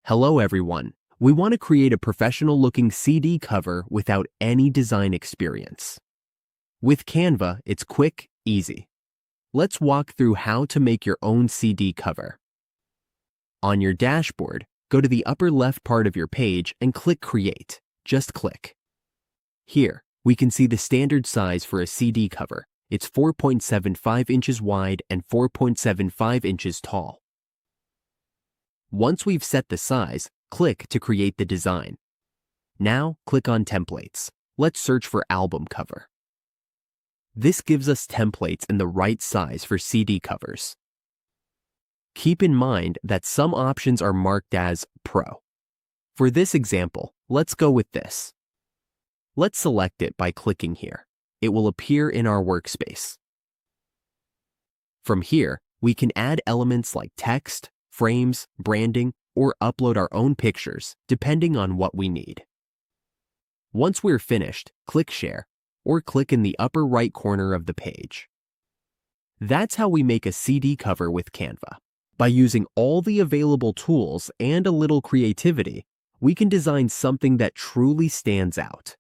Hello everyone. We want to create a professional-looking CD cover without any design experience. With Canva, it's quick, easy. Let's walk through how to make your own CD cover. On your dashboard, go to the upper left part of your page and click Create. Just click. Here, we can see the standard size for a CD cover. It's 4.75 inches wide and 4.75 inches tall. Once we've set the size, click to create the design. Now, click on Templates. Let's search for Album Cover. This gives us templates in the right size for CD covers. Keep in mind that some options are marked as Pro. For this example, let's go with this. Let's select it by clicking here. It will appear in our workspace. From here, we can add elements like text, frames, branding, or upload our own pictures, depending on what we need. Once we're finished, click Share, or click in the upper right corner of the page. That's how we make a CD cover with Canva. By using all the available tools and a little creativity, we can design something that truly stands out.